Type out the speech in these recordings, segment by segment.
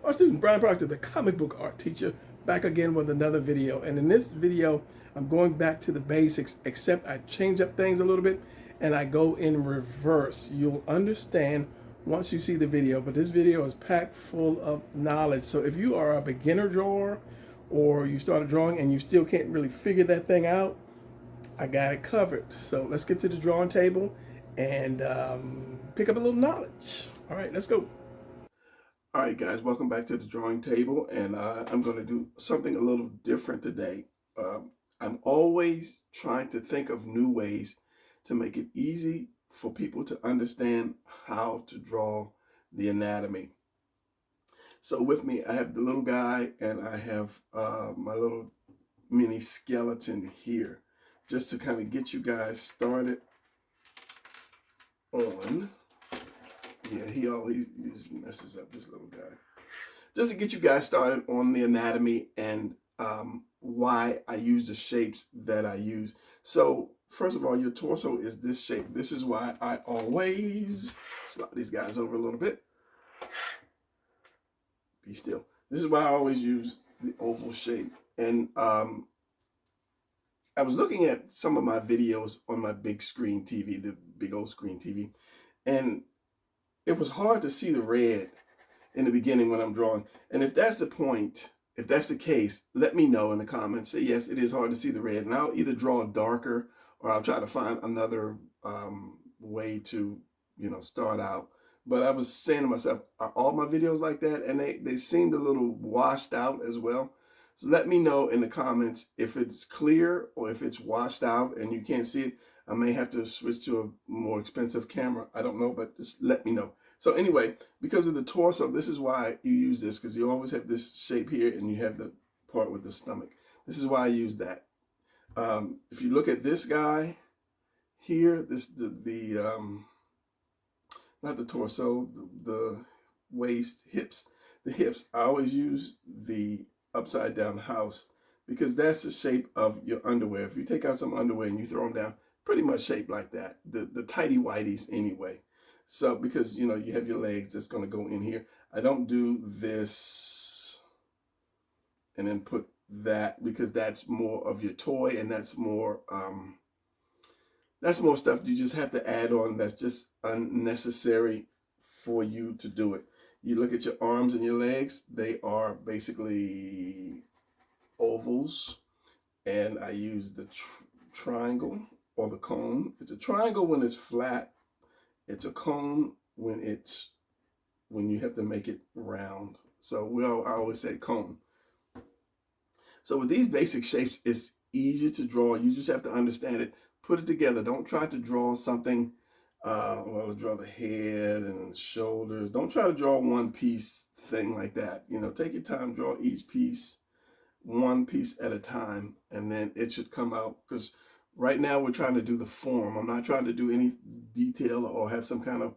Art student Brian Proctor, the comic book art teacher, back again with another video. And in this video, I'm going back to the basics, except I change up things a little bit and I go in reverse. You'll understand once you see the video, but this video is packed full of knowledge. So if you are a beginner drawer or you started drawing and you still can't really figure that thing out, I got it covered. So let's get to the drawing table and pick up a little knowledge. All right, let's go. All right, guys, welcome back to the drawing table, and I'm going to do something a little different today. I'm always trying to think of new ways to make it easy for people to understand how to draw the anatomy. So with me, I have the little guy, and I have my little mini skeleton here, just to kind of get you guys started on. Yeah, he always messes up, this little guy. Just to get you guys started on the anatomy and why I use the shapes that I use. So first of all, your torso is this shape. This is why I always slide these guys over a little bit. Be still. This is why I always use the oval shape. And I was looking at some of my videos on my big screen TV, the big old screen TV, and it was hard to see the red in the beginning when I'm drawing. And if that's the point, if that's the case, let me know in the comments. Say, yes, it is hard to see the red. And I'll either draw darker or I'll try to find another way to, start out. But I was saying to myself, are all my videos like that? And they seemed a little washed out as well. So let me know in the comments if it's clear or if it's washed out and you can't see it. I may have to switch to a more expensive camera. I don't know, but just let me know. So anyway, because of the torso, this is why you use this, because you always have this shape here and you have the part with the stomach. This is why I use that. If you look at this guy here, not the torso, the waist, hips. The hips, I always use the upside down house because that's the shape of your underwear. If you take out some underwear and you throw them down, pretty much shaped like that, the tighty whities anyway. So because you have your legs that's going to go in here. I don't do this and then put that because that's more of your toy and that's more stuff you just have to add on that's just unnecessary for you to do it. You look at your arms and your legs, they are basically ovals, and I use the triangle or the cone. It's a triangle when it's flat. It's a cone when you have to make it round. So I always say cone. So with these basic shapes, it's easy to draw. You just have to understand it. Put it together. Don't try to draw something. Draw the head and the shoulders. Don't try to draw one piece thing like that. Take your time, draw each piece, one piece at a time, and then it should come out. Because right now we're trying to do the form. I'm not trying to do any detail or have some kind of,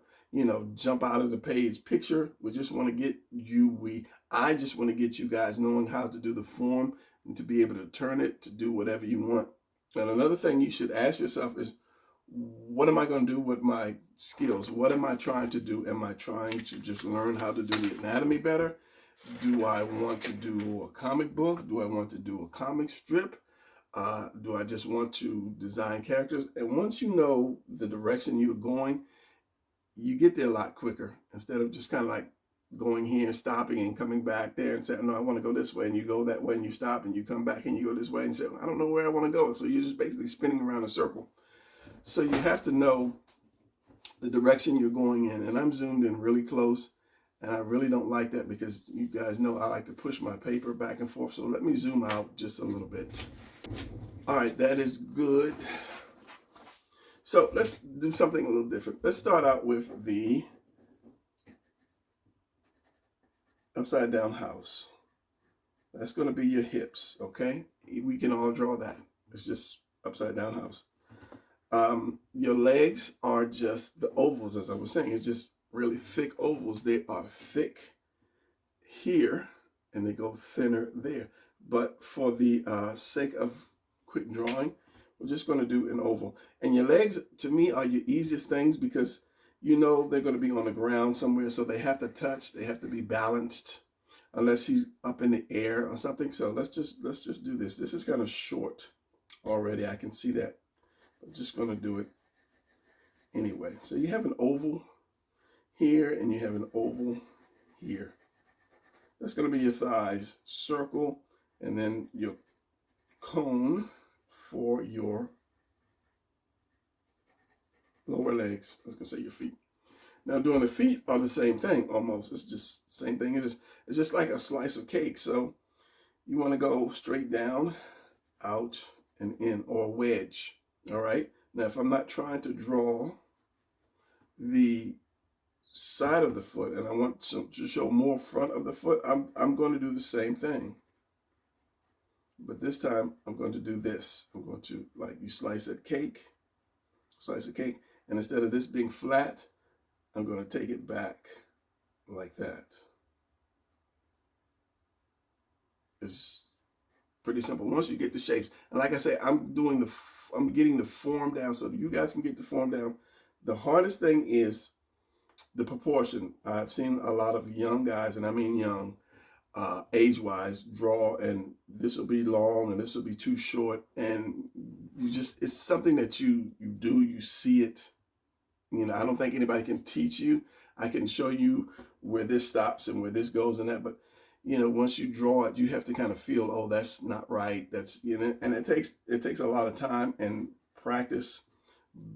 jump out of the page picture. We just want to get I just want to get you guys knowing how to do the form and to be able to turn it to do whatever you want. And another thing you should ask yourself is, what am I going to do with my skills? What am I trying to do? Am I trying to just learn how to do the anatomy better? Do I want to do a comic book? Do I want to do a comic strip? Do I just want to design characters? And once you know the direction you're going, you get there a lot quicker instead of just kind of like going here and stopping and coming back there and saying, no, I want to go this way. And you go that way and you stop and you come back and you go this way and you say, I don't know where I want to go. So you're just basically spinning around a circle. So you have to know the direction you're going in. And I'm zoomed in really close. And I really don't like that because you guys know I like to push my paper back and forth. So let me zoom out just a little bit. All right, that is good. So let's do something a little different. Let's start out with the upside down house. That's going to be your hips, okay? We can all draw that. It's just upside down house. Your legs are just the ovals, as I was saying. It's just really thick ovals. They are thick here and they go thinner there. But for the sake of quick drawing, we're just going to do an oval. And your legs, to me, are your easiest things because they're going to be on the ground somewhere, so they have to touch, they have to be balanced. unless he's up in the air or something. So let's just do this. This is kind of short already. I can see that. I'm just going to do it anyway. So you have an oval here and you have an oval here. That's going to be your thighs. Circle, and then your cone for your lower legs. I was going to say your feet. Now doing the feet are the same thing almost. It's just the same thing. It's just like a slice of cake. So you want to go straight down, out, and in, or a wedge. All right. Now if I'm not trying to draw the side of the foot and I want to show more front of the foot, I'm going to do the same thing. But this time I'm going to do this. I'm going to, like you slice a cake, and instead of this being flat, I'm going to take it back like that. It's pretty simple once you get the shapes. And like I say, I'm getting the form down so that you guys can get the form down. The hardest thing is the proportion. I've seen a lot of young guys, and I mean young, age-wise, draw, and this will be long and this will be too short, and it's something that you do, you see it. You know, I don't think anybody can teach you. I can show you where this stops and where this goes and that, but you know, once you draw it, you have to kind of feel, oh, that's not right. That's, you know, and it takes a lot of time and practice,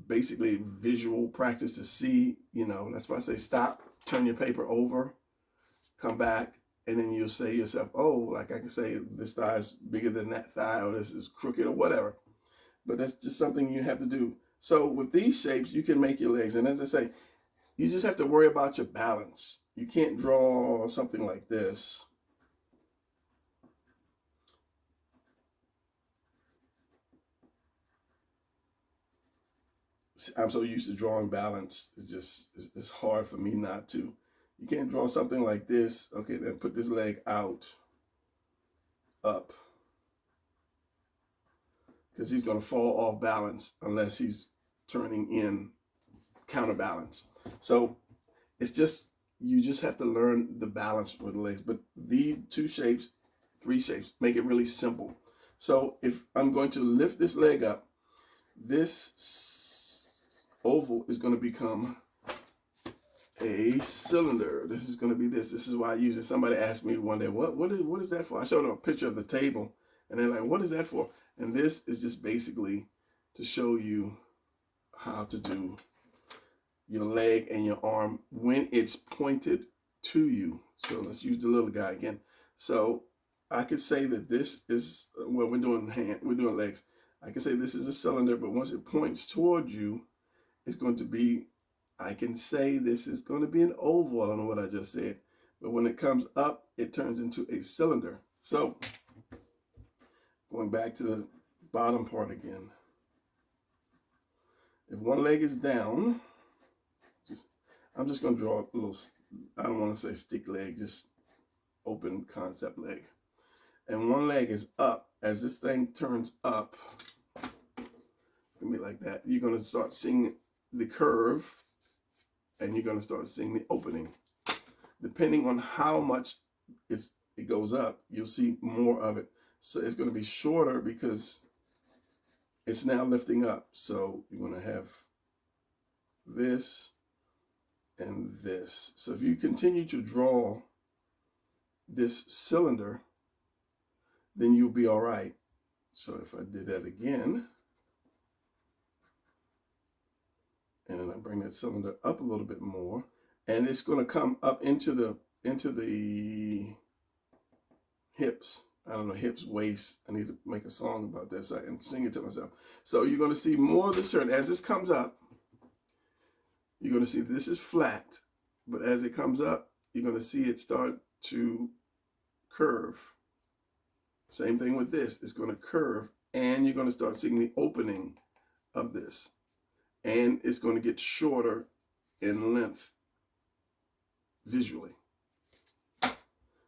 basically visual practice to see, you know. That's why I say stop, turn your paper over, come back, and then you'll say to yourself, oh, like I can say this thigh is bigger than that thigh, or this is crooked or whatever. But that's just something you have to do. So with these shapes, you can make your legs. And as I say, you just have to worry about your balance. You can't draw something like this. I'm so used to drawing balance. It's hard for me not to. You can't draw something like this. Okay, then put this leg out, up, because he's going to fall off balance unless he's turning in counterbalance. So it's just, you just have to learn the balance with the legs. But these two shapes, three shapes, make it really simple. So if I'm going to lift this leg up, this oval is going to become a cylinder. This is going to be this. This is why I use it. Somebody asked me one day, what is that for? I showed them a picture of the table, and they're like, what is that for? And this is just basically to show you how to do your leg and your arm when it's pointed to you. So let's use the little guy again. So I could say that this is, well, we're doing legs. I can say this is a cylinder, but once it points toward you, it's going to be, I can say this is going to be an oval. I don't know what I just said. But when it comes up, it turns into a cylinder. So going back to the bottom part again. If one leg is down, I'm just going to draw a little, I don't want to say stick leg, just open concept leg. And one leg is up. As this thing turns up, it's going to be like that. You're going to start seeing the curve, and you're going to start seeing the opening. Depending on how much it goes up, you'll see more of it. So it's going to be shorter because it's now lifting up. So you're going to have this and this. So if you continue to draw this cylinder, then you'll be all right. So if I did that again, and then I bring that cylinder up a little bit more, and it's going to come up into the hips. I don't know, hips, waist. I need to make a song about that so I can sing it to myself. So you're going to see more of the shirt. As this comes up, you're going to see this is flat, but as it comes up, you're going to see it start to curve. Same thing with this. It's going to curve, and you're going to start seeing the opening of this. And it's going to get shorter in length visually.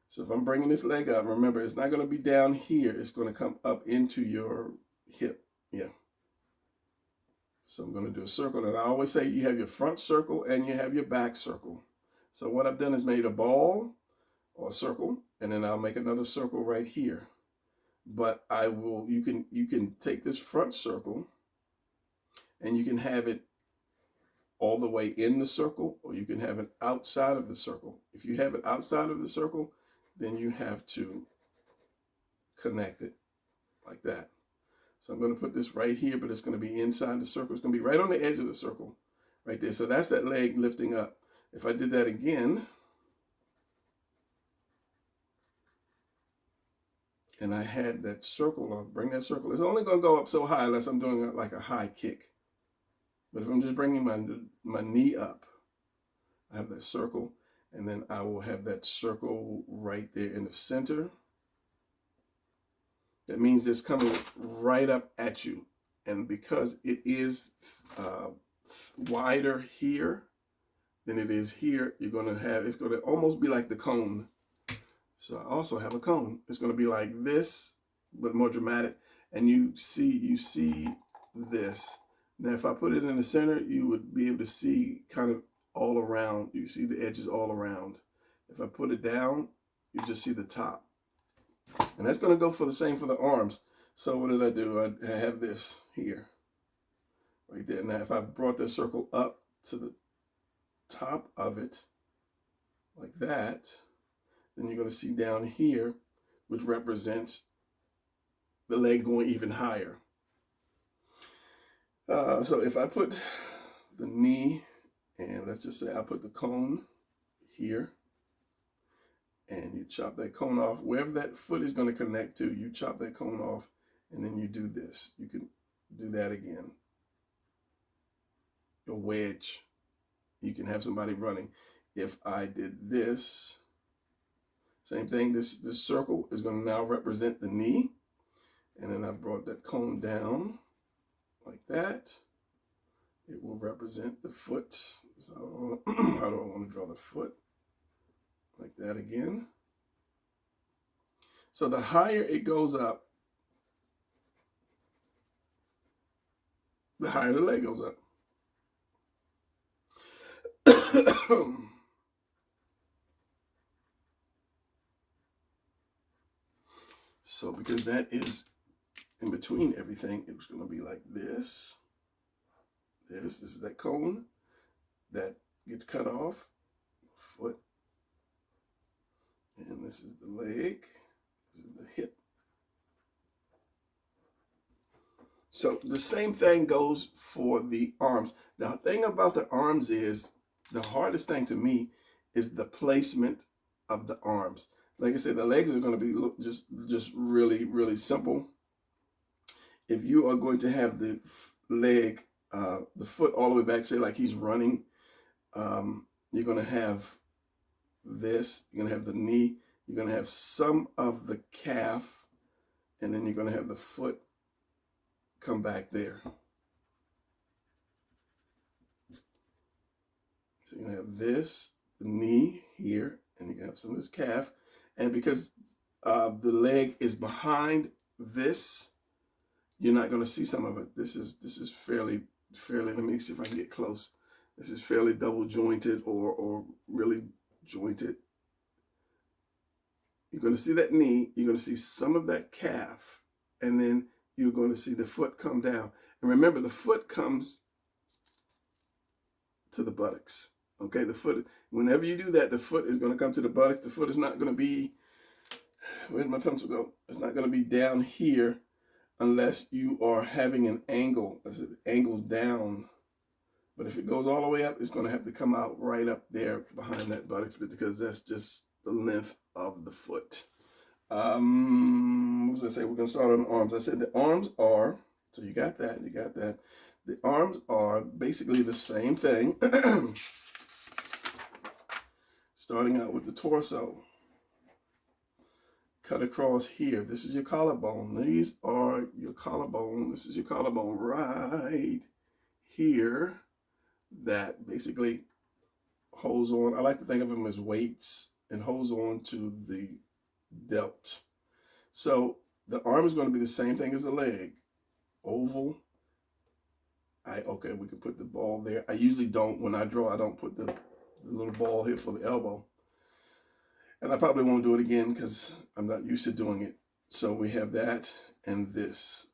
So if I'm bringing this leg up, remember, it's not going to be down here. It's going to come up into your hip. Yeah. So I'm going to do a circle. And I always say you have your front circle and you have your back circle. So what I've done is made a ball or a circle, and then I'll make another circle right here. But you can take this front circle and you can have it all the way in the circle, or you can have it outside of the circle. If you have it outside of the circle, then you have to connect it like that. So I'm going to put this right here, but it's going to be inside the circle. It's going to be right on the edge of the circle, right there. So that's that leg lifting up. If I did that again, and I had that circle, I'll bring that circle. It's only going to go up so high unless I'm doing like a high kick. But if I'm just bringing my knee up, I have that circle, and then I will have that circle right there in the center. That means it's coming right up at you. And because it is wider here than it is here, it's going to almost be like the cone. So I also have a cone. It's going to be like this, but more dramatic. And you see this. Now, if I put it in the center, you would be able to see kind of all around. You see the edges all around. If I put it down, you just see the top. And that's going to go for the same for the arms. So what did I do? I have this here, right there. Now, if I brought this circle up to the top of it, like that, then you're going to see down here, which represents the leg going even higher. So if I put the knee, and let's just say I put the cone here, and you chop that cone off, wherever that foot is going to connect to, you chop that cone off, and then you do this. You can do that again. A wedge. You can have somebody running. If I did this, same thing, this circle is going to now represent the knee, and then I brought that cone down like that. It will represent the foot. So how do I want to draw the foot? Like that again. So the higher it goes up, the higher the leg goes up. So because that is in between everything, it was going to be like this. This is that cone that gets cut off, foot. And this is the leg, this is the hip. So the same thing goes for the arms. The thing about the arms is, the hardest thing to me is the placement of the arms. Like I said, the legs are going to be just really, really simple. If you are going to have the leg, the foot all the way back, say like he's running, you're going to have this, you're going to have the knee, you're going to have some of the calf, and then you're going to have the foot come back there. So you're going to have this, the knee here, and you can have some of this calf. And because the leg is behind this, you're not going to see some of it. This is fairly, let me see if I can get close. This is fairly double jointed or really jointed. You're going to see that knee, you're going to see some of that calf, and then you're going to see the foot come down. And remember, the foot comes to the buttocks. Okay, the foot, whenever you do that, the foot is going to come to the buttocks. The foot is not going to be, where did my pencil go? It's not going to be down here unless you are having an angle. As it angles down. But if it goes all the way up, it's going to have to come out right up there behind that buttocks, because that's just the length of the foot. What was I say? We're going to start on the arms. I said the arms are, so you got that. The arms are basically the same thing. Starting out with the torso. Cut across here. This is your collarbone. These are your collarbone. This is your collarbone right here. That basically holds on. I like to think of them as weights, and holds on to the delt. So the arm is going to be the same thing as the leg. Oval. Okay, we can put the ball there. I usually don't, when I draw, I don't put the little ball here for the elbow. And I probably won't do it again because I'm not used to doing it. So we have that and this,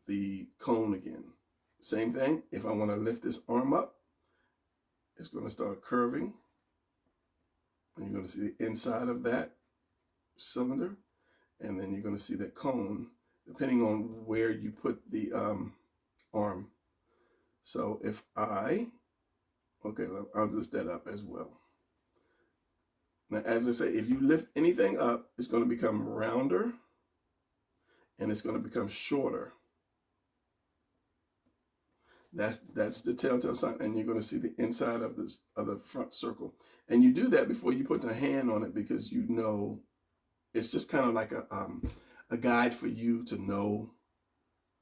the cone again. Same thing, if I want to lift this arm up, it's going to start curving. And you're going to see the inside of that cylinder. And then you're going to see that cone, depending on where you put the arm. So if okay, I'll lift that up as well. Now, as I say, if you lift anything up, it's going to become rounder and it's going to become shorter. That's the telltale sign, and you're going to see the inside of this other front circle. And you do that before you put the hand on it, because you know it's just kind of like a guide for you to know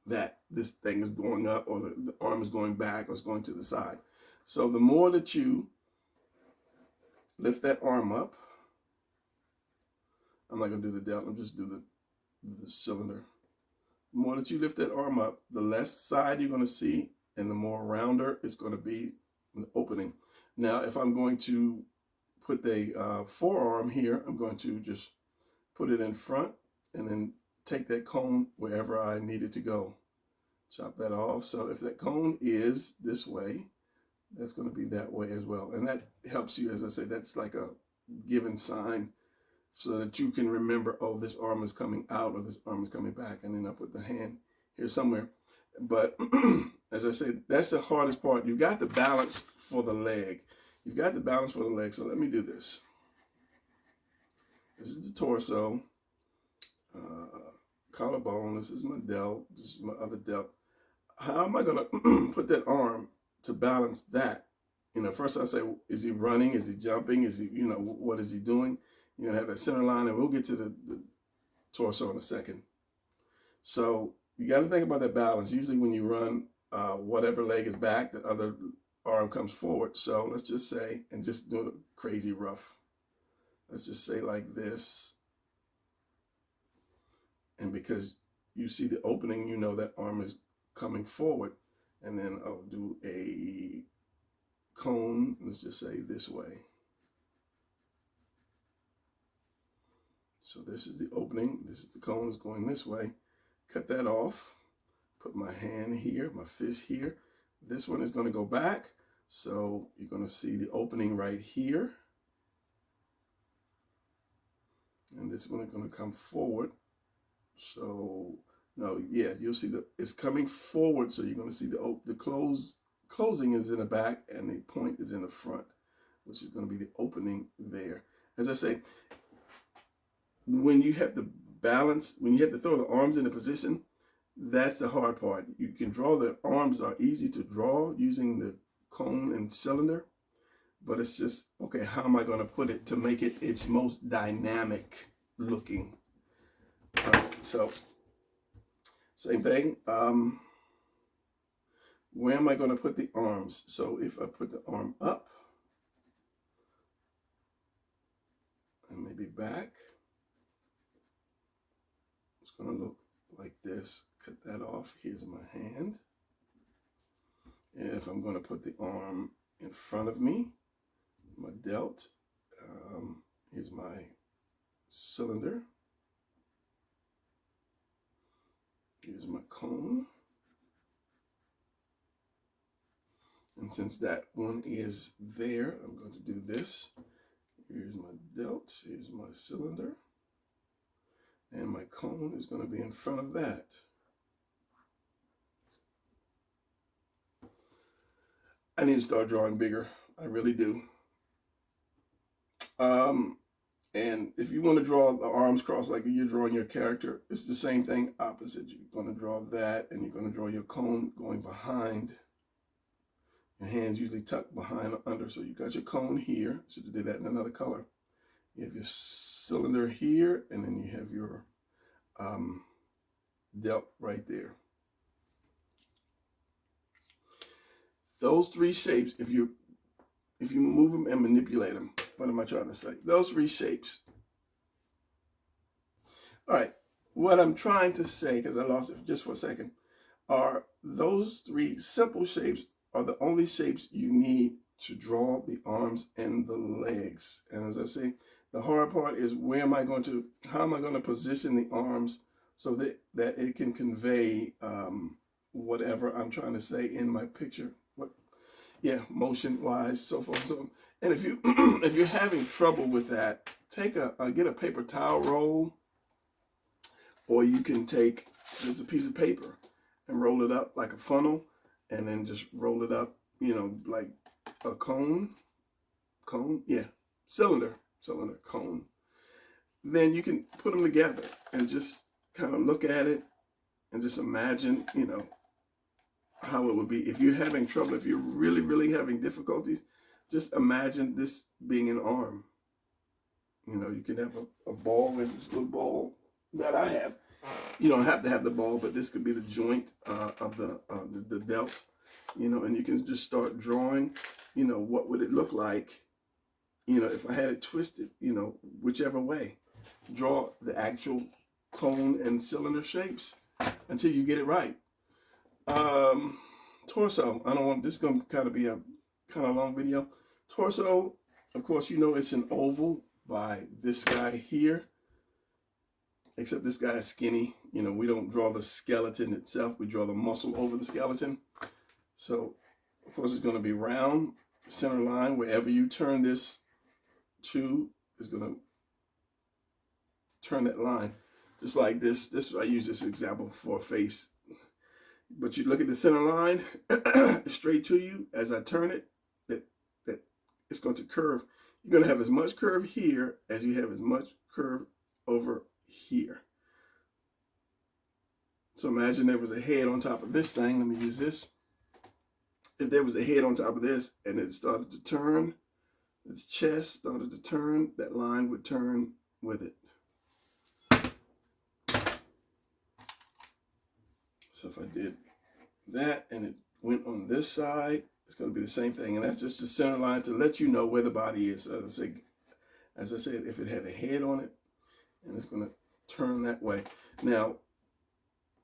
that this thing is going up, or the arm is going back, or it's going to the side. So the more that you lift that arm up, I'm not going to do the delt, I'm just do the cylinder. The more that you lift that arm up, the less side you're going to see, and the more rounder it's going to be the opening. Now, if I'm going to put the forearm here, I'm going to just put it in front and then take that cone wherever I need it to go. Chop that off. So if that cone is this way, that's going to be that way as well. And that helps you, as I said, that's like a given sign so that you can remember, oh, this arm is coming out or this arm is coming back, and then I put the hand here somewhere. But as I said, that's the hardest part. You've got the balance for the leg. You've got the balance for the leg. So let me do this. This is the torso, collarbone. This is my delt. This is my other delt. How am I going to put that arm to balance that? You know, first I say, is he running? Is he jumping? Is he, you know, what is he doing? You're going to have that center line, and we'll get to the torso in a second. So you got to think about that balance. Usually when you run, whatever leg is back, the other arm comes forward. So let's just say, and just do it crazy rough. Let's just say like this. And because you see the opening, you know that arm is coming forward. And then I'll do a cone, let's just say this way. So this is the opening. This is the cone is going this way. Cut that off. Put my hand here, my fist here. This one is going to go back. So you're going to see the opening right here. And this one is going to come forward. So, no, yeah, you'll see it's coming forward. So you're going to see the closing is in the back and the point is in the front, which is going to be the opening there. As I say, when you have to balance, when you have to throw the arms into position, that's the hard part. You can draw, the arms are easy to draw using the cone and cylinder, but it's just, okay, how am I going to put it to make it its most dynamic looking? All right, so same thing. Where am I going to put the arms? So if I put the arm up and maybe back, it's going to look like this. Cut that off. Here's my hand. And if I'm going to put the arm in front of me, my delt, here's my cylinder. Here's my cone. And since that one is there, I'm going to do this. Here's my delt. Here's my cylinder. And my cone is going to be in front of that. I need to start drawing bigger. I really do. And if you want to draw the arms crossed like you're drawing your character, it's the same thing opposite. You're going to draw that, and you're going to draw your cone going behind. Your hands usually tucked behind or under. So you got your cone here. Should have did that in another color. You have your cylinder here, and then you have your delt right there. Those three shapes, if you move them and manipulate them, what am I trying to say? Those three shapes. All right, what I'm trying to say, because I lost it just for a second, are those three simple shapes are the only shapes you need to draw the arms and the legs. And as I say, The hard part is how am I going to position the arms so that it can convey whatever I'm trying to say in my picture. Motion wise, so forth and so on. And if you if you're having trouble with that, get a paper towel roll, or you can take just a piece of paper and roll it up like a funnel, and then just roll it up, like a cone, cylinder, cone. Then you can put them together and just kind of look at it and just imagine, how it would be. If you're having trouble, if you're really, really having difficulties, just imagine this being an arm. You can have a ball, with this little ball that I have. You don't have to have the ball, but this could be the joint of the delt, and you can just start drawing, what would it look like, if I had it twisted, whichever way. Draw the actual cone and cylinder shapes until you get it right. Torso, this is going to kind of be a kind of long video. Torso, of course, it's an oval by this guy here, except this guy is skinny. We don't draw the skeleton itself, we draw the muscle over the skeleton. So, of course, it's going to be round, center line. Wherever you turn this to is going to turn that line. Just like this. I use this example for a face. But you look at the center line, straight to you. As I turn it, that it's going to curve. You're going to have as much curve here as you have as much curve over here. So imagine there was a head on top of this thing. Let me use this. If there was a head on top of this and it started to turn, its chest started to turn, that line would turn with it. So if I did that and it went on this side, it's going to be the same thing. And that's just the center line to let you know where the body is. As I said, if it had a head on it, and it's going to turn that way. Now,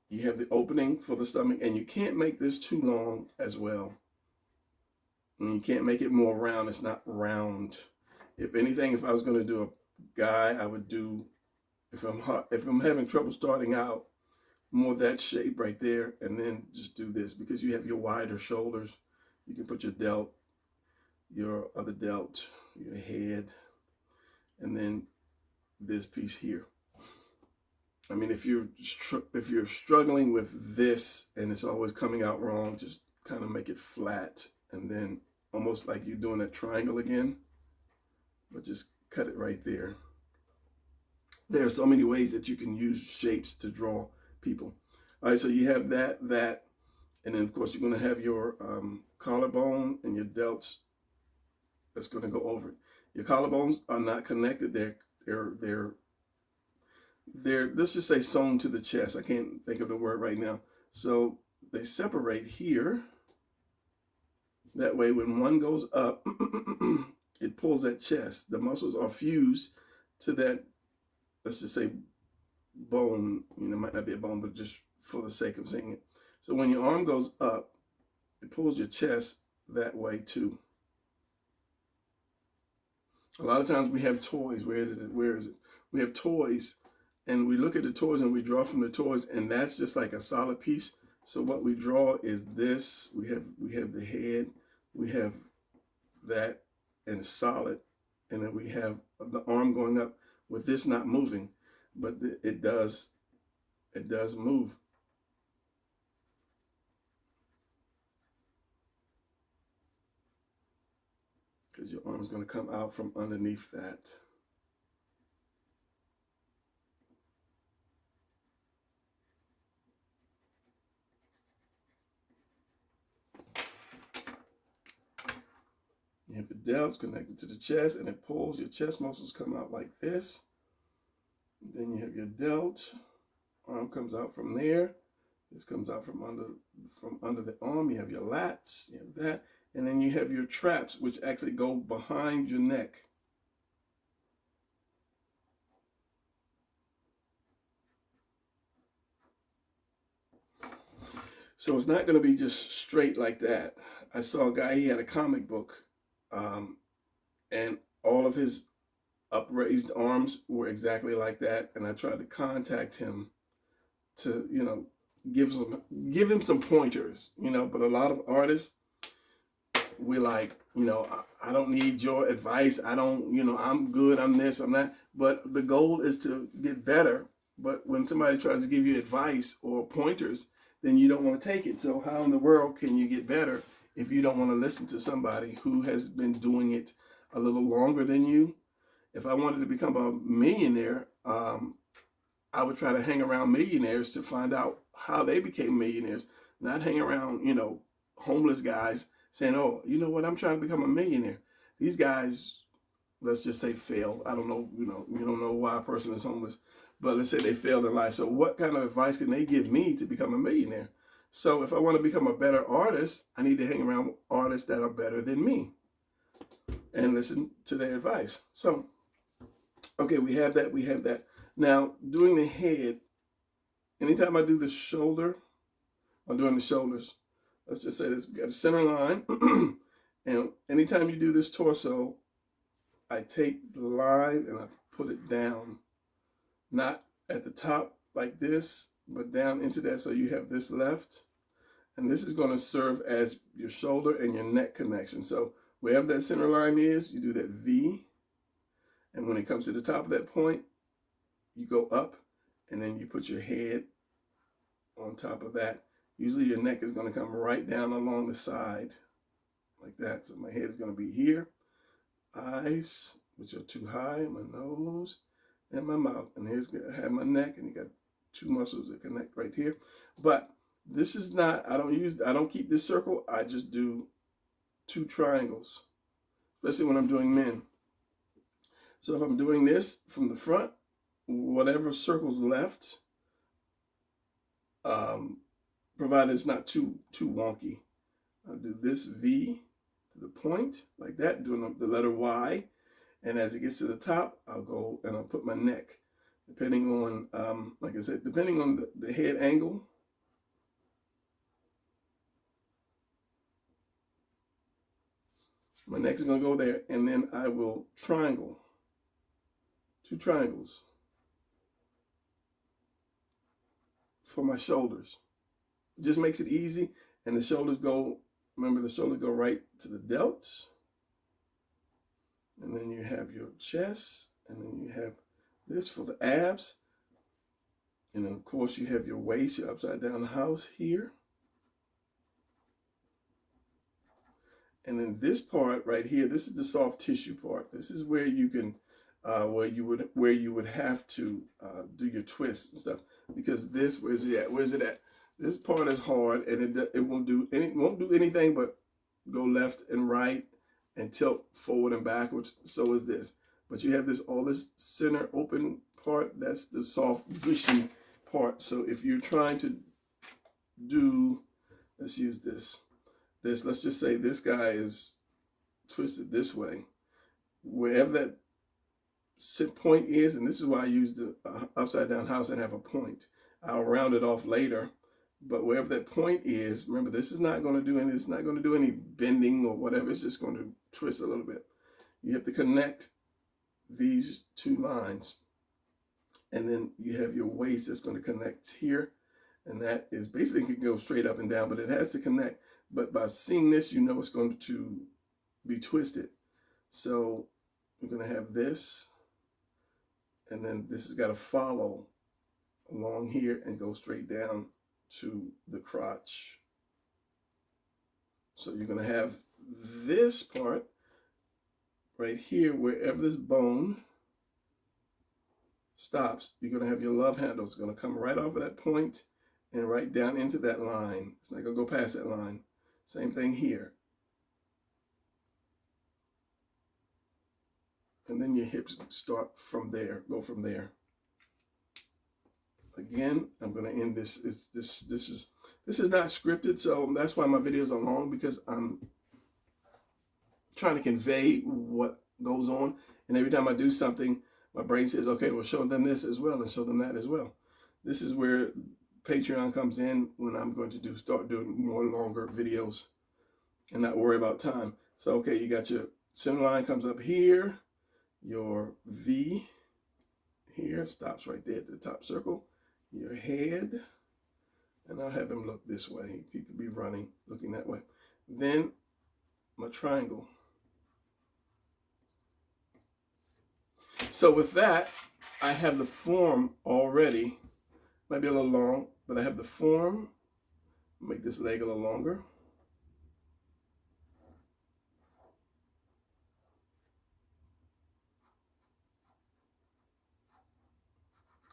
you have the opening for the stomach, and you can't make this too long as well. And you can't make it more round. It's not round. If anything, if I was going to do a guy, I would do, if I'm having trouble starting out, more that shape right there, and then just do this, because you have your wider shoulders. You can put your delt, your other delt, your head, and then this piece here. I mean, if you're struggling with this and it's always coming out wrong, just kind of make it flat, and then almost like you're doing that triangle again, but just cut it right there. There are so many ways that you can use shapes to draw people. All right, so you have that, and then of course you're going to have your collarbone and your delts. That's going to go over it. Your collarbones are not connected. They're let's just say sewn to the chest. I can't think of the word right now. So they separate here. That way, when one goes up, it pulls that chest. The muscles are fused to that, let's just say, bone. It might not be a bone, but just for the sake of saying it. So when your arm goes up, it pulls your chest that way too. A lot of times we have toys. Where is it? We have toys, and we look at the toys and we draw from the toys, and that's just like a solid piece. So what we draw is this. We have the head, we have that, and it's solid, and then we have the arm going up with this not moving, but it does move. Because your arm is going to come out from underneath that. You have the delts connected to the chest, and it pulls. Your chest muscles come out like this. Then you have your delt. Arm comes out from there. This comes out from under the arm. You have your lats. You have that. And then you have your traps, which actually go behind your neck. So it's not going to be just straight like that. I saw a guy, he had a comic book, and all of his upraised arms were exactly like that. And I tried to contact him to, you know, give him some pointers, you know. But a lot of artists, we're like, you know, I don't need your advice. I don't, you know, I'm good. I'm this, I'm that. But the goal is to get better. But when somebody tries to give you advice or pointers, then you don't want to take it. So how in the world can you get better if you don't want to listen to somebody who has been doing it a little longer than you? If I wanted to become a millionaire, I would try to hang around millionaires to find out how they became millionaires, not hang around, you know, homeless guys saying, oh, you know what, I'm trying to become a millionaire. These guys, let's just say, failed. I don't know, you know, you don't know why a person is homeless, but let's say they failed in life. So what kind of advice can they give me to become a millionaire? So if I want to become a better artist, I need to hang around artists that are better than me and listen to their advice. So, okay, we have that. Now, doing the head, anytime I do the shoulder, I'm doing the shoulders. Let's just say this, we got a center line. And anytime you do this torso, I take the line and I put it down, not at the top like this, but down into that, so you have this left. And this is going to serve as your shoulder and your neck connection. So wherever that center line is, you do that V. And when it comes to the top of that point, you go up, and then you put your head on top of that. Usually your neck is going to come right down along the side like that. So my head is going to be here. Eyes, which are too high, my nose, and my mouth. And here's I have my neck, and you got two muscles that connect right here. But this is not, I don't keep this circle. I just do two triangles, especially when I'm doing men. So if I'm doing this from the front, whatever circle's left, provided it's not too wonky, I'll do this V to the point like that, doing the letter Y, and as it gets to the top, I'll go and I'll put my neck, depending on, like I said, depending on the head angle. My neck is going to go there, and then I will triangle, two triangles for my shoulders. It just makes it easy, and the shoulders go, remember the shoulders go right to the delts, and then you have your chest, and then you have this for the abs, and then of course you have your waist, your upside down house here. And then this part right here, this is the soft tissue part. This is where you can, where you would have to do your twists and stuff. Because this, where's it at? Where's it at? This part is hard, and it won't do anything but go left and right and tilt forward and backwards. So is this. But you have all this center open part. That's the soft, gushy part. So if you're trying to do, let's use this. Let's just say this guy is twisted this way. Wherever that sit point is, and this is why I use the upside down house and have a point. I'll round it off later, but wherever that point is, remember this is not going to do any. It's not going to do any bending or whatever. It's just going to twist a little bit. You have to connect these two lines, and then you have your waist that's going to connect here, and that is basically can go straight up and down, but it has to connect. But by seeing this, you know it's going to be twisted. So we're going to have this, and then this has got to follow along here and go straight down to the crotch. So you're going to have this part right here, wherever this bone stops, you're going to have your love handle. It's going to come right off of that point and right down into that line. It's not going to go past that line. Same thing here. And then your hips start from there, go from there. Again, I'm going to end this. This is not scripted, so that's why my videos are long, because I'm trying to convey what goes on. And every time I do something, my brain says, okay, we'll show them this as well and show them that as well. This is where Patreon comes in, when I'm going to start doing more longer videos and not worry about time. So, okay, you got your center line comes up here. your V here stops right there at the top circle, your head, and I'll have him look this way. He could be running, looking that way. Then my triangle. So with that, I have the form already. Might be a little long, but I have the form. Make this leg a little longer.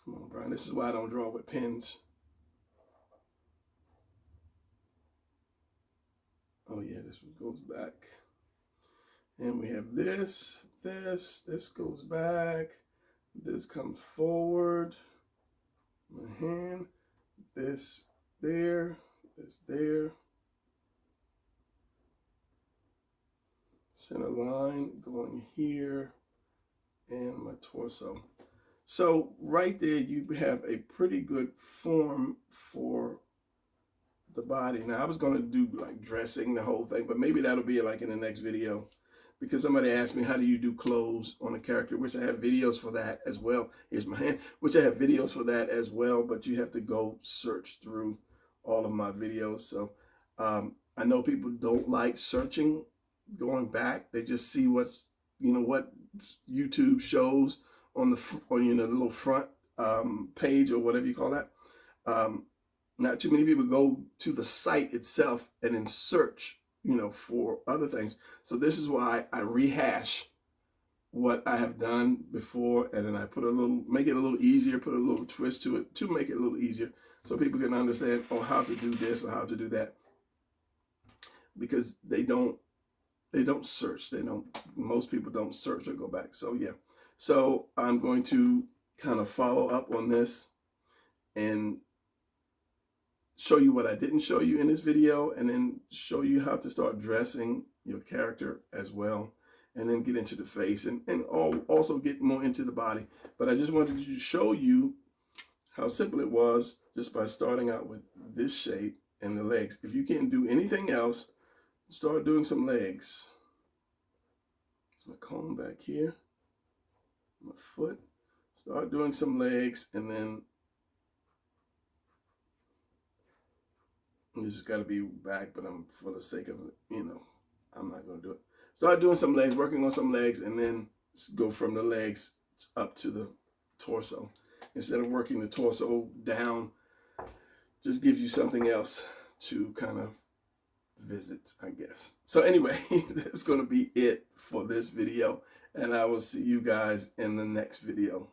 Come on, Brian. This is why I don't draw with pens. Oh yeah, this one goes back. And we have this goes back. This comes forward. My hand. This there. This there. Center line going here. And my torso. So right there you have a pretty good form for the body. Now I was going to do like dressing the whole thing, but maybe that'll be like in the next video, because somebody asked me, how do you do clothes on a character, which I have videos for that as well. Here's my hand, which I have videos for that as well, but you have to go search through all of my videos. So I know people don't like searching, going back. They just see what's, what YouTube shows on the little front page or whatever you call that. Not too many people go to the site itself and then search, for other things. So this is why I rehash what I have done before, and then I put make it a little easier, put a little twist to it to make it a little easier, so people can understand, how to do this or how to do that, because they don't search. Most people don't search or go back. So yeah. So I'm going to kind of follow up on this and show you what I didn't show you in this video, and then show you how to start dressing your character as well, and then get into the face and also get more into the body. But I just wanted to show you how simple it was just by starting out with this shape and the legs. If you can't do anything else, start doing some legs. It's my comb back here, my foot. Start doing some legs, and then this has got to be back, but for the sake of it, I'm not going to do it. Start doing some legs, working on some legs, and then go from the legs up to the torso. Instead of working the torso down, just gives you something else to kind of visit, I guess. So anyway, that's going to be it for this video, and I will see you guys in the next video.